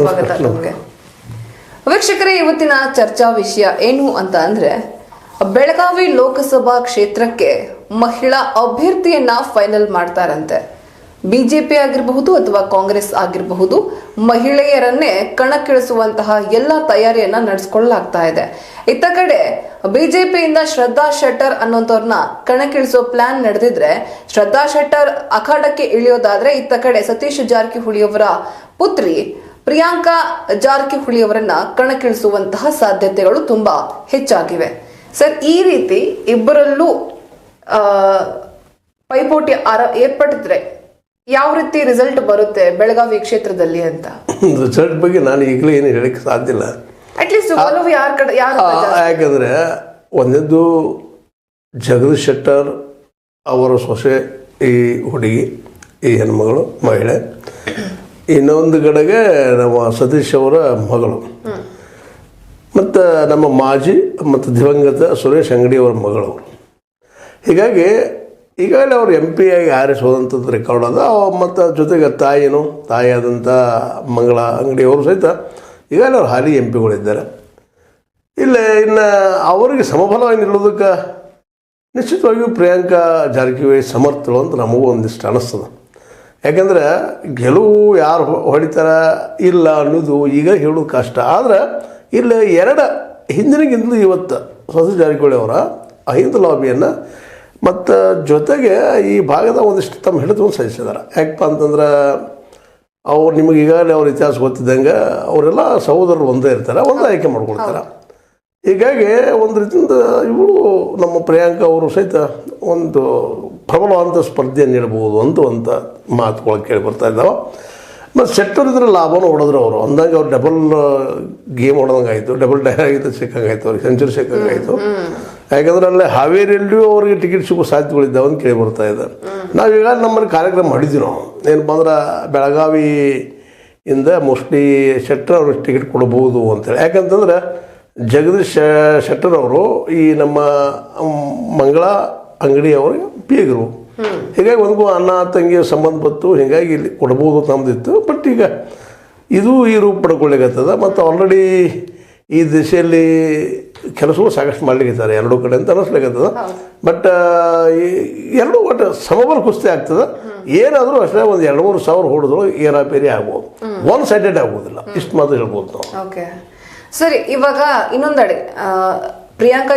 ಸ್ವಾಗತ ತಮಗೆ. ವೀಕ್ಷಕರೇ, ಇವತ್ತಿನ ಚರ್ಚಾ ವಿಷಯ ಏನು ಅಂತ ಅಂದ್ರೆ, ಬೆಳಗಾವಿ ಲೋಕಸಭಾ ಕ್ಷೇತ್ರಕ್ಕೆ ಮಹಿಳಾ ಅಭ್ಯರ್ಥಿಯನ್ನ ಫೈನಲ್ ಮಾಡ್ತಾರಂತೆ. ಬಿಜೆಪಿ ಆಗಿರಬಹುದು ಅಥವಾ ಕಾಂಗ್ರೆಸ್ ಆಗಿರಬಹುದು, ಮಹಿಳೆಯರನ್ನೇ ಕಣಕ್ಕಿಳಿಸುವಂತಹ ಎಲ್ಲ ತಯಾರಿಯನ್ನ ನಡೆಸಿಕೊಳ್ಳಲಾಗ್ತಾ ಇದೆ. ಇತ್ತ ಕಡೆ ಬಿಜೆಪಿಯಿಂದ ಶ್ರದ್ಧಾ ಶೆಟ್ಟರ್ ಅನ್ನೋಂಥವ್ರನ್ನ ಕಣಕ್ಕಿಳಿಸೋ ಪ್ಲಾನ್ ನಡೆದಿದ್ರೆ, ಶ್ರದ್ಧಾ ಶೆಟ್ಟರ್ ಅಖಾಡಕ್ಕೆ ಇಳಿಯೋದಾದ್ರೆ, ಇತ್ತ ಕಡೆ ಸತೀಶ್ ಜಾರಕಿಹೊಳಿ ಅವರ ಪುತ್ರಿ ಪ್ರಿಯಾಂಕಾ ಜಾರಕಿಹೊಳಿ ಅವರನ್ನ ಕಣಕ್ಕಿಳಿಸುವಂತಹ ಸಾಧ್ಯತೆಗಳು ತುಂಬಾ ಹೆಚ್ಚಾಗಿವೆ. ಸರ್, ಈ ರೀತಿ ಇಬ್ಬರಲ್ಲೂ ಪೈಪೋಟಿ ಏರ್ಪಟ್ಟಿದ್ರೆ ಯಾವ ರೀತಿ ರಿಸಲ್ಟ್ ಬರುತ್ತೆ ಬೆಳಗಾವಿ ಕ್ಷೇತ್ರದಲ್ಲಿ ಅಂತ? ರಿಸಲ್ಟ್ ಬಗ್ಗೆ ನಾನು ಈಗಲೇ ಏನು ಹೇಳಕ್ಕೆ ಸಾಧ್ಯ ಇಲ್ಲ. ಅಟ್ಲೀಸ್ಟ್ ಯಾಕಂದ್ರೆ ಒಂದದ್ದು ಜಗದೀಶ್ ಶೆಟ್ಟರ್ ಅವರ ಸೊಸೆ ಈ ಹುಡುಗಿ, ಈ ಹೆಣ್ಮಗಳು ಮಹಿಳೆ, ಇನ್ನೊಂದು ಕಡೆಗೆ ನಮ್ಮ ಸತೀಶ್ ಅವರ ಮಗಳು, ಮತ್ತು ನಮ್ಮ ಮಾಜಿ ಮತ್ತು ದಿವಂಗತ ಸುರೇಶ್ ಅಂಗಡಿ ಅವರ ಮಗಳು. ಹೀಗಾಗಿ ಈಗಾಗಲೇ ಅವರು MP ಆಗಿ ಆರಿಸೋದಂಥದ್ದು ರೆಕಾರ್ಡ್ ಅದ. ಮತ್ತು ಜೊತೆಗೆ ತಾಯಿಯಾದಂಥ ಮಂಗಳ ಅಂಗಡಿಯವರು ಸಹಿತ ಈಗಾಗಲೇ ಅವ್ರು ಹಾಲಿ MP ಗಳಿದ್ದಾರೆ. ಇಲ್ಲೇ ಇನ್ನು ಅವರಿಗೆ ಸಮಫಲವಾಗಿ ನಿಲ್ಲೋದಕ್ಕೆ ನಿಶ್ಚಿತವಾಗಿಯೂ ಪ್ರಿಯಾಂಕಾ ಜಾರಕಿಹೊಳಿ ಸಮರ್ಥಳು ಅಂತ ನಮಗೂ ಒಂದಿಷ್ಟು ಅನ್ನಿಸ್ತದೆ. ಯಾಕೆಂದ್ರೆ ಗೆಲುವು ಯಾರು ಹೊಡಿತಾರ ಇಲ್ಲ ಅನ್ನೋದು ಈಗ ಹೇಳೋದು ಕಷ್ಟ. ಆದರೆ ಇಲ್ಲಿ ಹಿಂದಿನಗಿಂತಲೂ ಇವತ್ತು ಸತೀಶ್ ಜಾರಕಿಹೊಳಿ ಅವರ ಅಹಿಂದ ಲಾಬಿಯನ್ನು ಮತ್ತು ಜೊತೆಗೆ ಈ ಭಾಗದ ಒಂದಿಷ್ಟು ತಮ್ಮ ಹಿಡಿತವನ್ನು ಸಹಿಸಿದ್ದಾರೆ. ಯಾಕಪ್ಪ ಅಂತಂದ್ರೆ ಅವ್ರು ನಿಮಗೆ ಈಗಾಗಲೇ ಅವ್ರ ಇತಿಹಾಸ ಗೊತ್ತಿದ್ದಂಗೆ ಅವರೆಲ್ಲ ಸಹೋದರರು ಒಂದೇ ಇರ್ತಾರೆ, ಒಂದೇ ಆಯ್ಕೆ ಮಾಡ್ಕೊಳ್ತಾರೆ. ಹೀಗಾಗಿ ಒಂದು ರೀತಿಯಿಂದ ಇವಳು ನಮ್ಮ ಪ್ರಿಯಾಂಕಾ ಅವರು ಸಹಿತ ಒಂದು ಪ್ರಬಲವಾದಂಥ ಸ್ಪರ್ಧೆಯನ್ನು ನೀಡಬಹುದು ಅಂತ ಮಾತುಗಳು ಕೇಳಿ ಬರ್ತಾ ಇದ್ದಾವೆ. ಮತ್ತು ಶೆಟ್ಟರ್ ಇದ್ರೆ ಲಾಭನೂ ಹೊಡೆದ್ರು ಅವರು. ಅಂದಂಗೆ ಅವ್ರು ಡಬಲ್ ಗೇಮ್ ಹೊಡೆದಂಗೆ ಆಯಿತು, ಡಬಲ್ ಡೈ ಆಗಿದ್ದು ಸಿಕ್ಕಂಗಾಯ್ತು, ಅವ್ರಿಗೆ ಸೆಂಚುರಿ ಸಿಕ್ಕಂಗಾಯಿತು. ಯಾಕಂದ್ರೆ ಅಲ್ಲೇ ಹಾವೇರಿಯಲ್ಲಿಯೂ ಅವ್ರಿಗೆ ಟಿಕೆಟ್ ಸಿಗೋ ಸಾಧ್ಯತೆಗಳಿದ್ದಾವೆ ಅಂತ ಕೇಳಿ ಬರ್ತಾ ಇದೆ. ನಾವೀಗ ನಮ್ಮಲ್ಲಿ ಕಾರ್ಯಕ್ರಮ ಮಾಡಿದ್ವಿ. ನಾವು ಏನಪ್ಪ ಅಂದ್ರೆ ಬೆಳಗಾವಿಯಿಂದ ಮೋಸ್ಟ್ಲಿ ಶೆಟ್ಟರ್ ಅವ್ರಿಗೆ ಟಿಕೆಟ್ ಕೊಡ್ಬೋದು ಅಂತೇಳಿ. ಯಾಕಂತಂದ್ರೆ ಜಗದೀಶ್ ಶೆಟ್ಟರ್ ಅವರು ಈ ನಮ್ಮ ಮಂಗಳ ಅಂಗಡಿಯವ್ರಿಗೆ ಬೀಗರು. ಹೀಗಾಗಿ ಒಂದು ಅಣ್ಣ ತಂಗಿ ಸಂಬಂಧ ಬಂತು, ಹೀಗಾಗಿ ಇಲ್ಲಿ ಕೊಡ್ಬೋದು ನಮ್ದಿತ್ತು. ಬಟ್ ಈಗ ಇದು ಈ ರೂಪ ಪಡ್ಕೊಳ್ಳಿಕತ್ತದ. ಮತ್ತು ಆಲ್ರೆಡಿ ಈ ದಿಶೆಯಲ್ಲಿ ಕೆಲಸಗಳು ಸಾಕಷ್ಟು ಮಾಡ್ಲಿಕ್ಕಿದ್ದಾರೆ ಎರಡೂ ಕಡೆ ಅಂತ ಅನ್ನಿಸ್ಲಿಕ್ಕತ್ತದ. ಬಟ್ ಎರಡೂ ಒಟ್ಟು ಸಮಬಲ ಕುಸ್ತಿ ಆಗ್ತದೆ. ಏನಾದರೂ ಅಷ್ಟೇ ಒಂದು 2-3 ಸಾವಿರ ಹೊಡೆದ್ರು ಏರಾಪೇರಿ ಆಗ್ಬೋದು, ಒನ್ ಸೈಡೆಡ್ ಆಗೋದಿಲ್ಲ. ಇಷ್ಟು ಮಾತ್ರ ಹೇಳ್ಬೋದು ನಾವು. ಓಕೆ ಸರಿ, ಇವಾಗ ಇನ್ನೊಂದೆಡೆ ಪ್ರಿಯಾಂಕಾ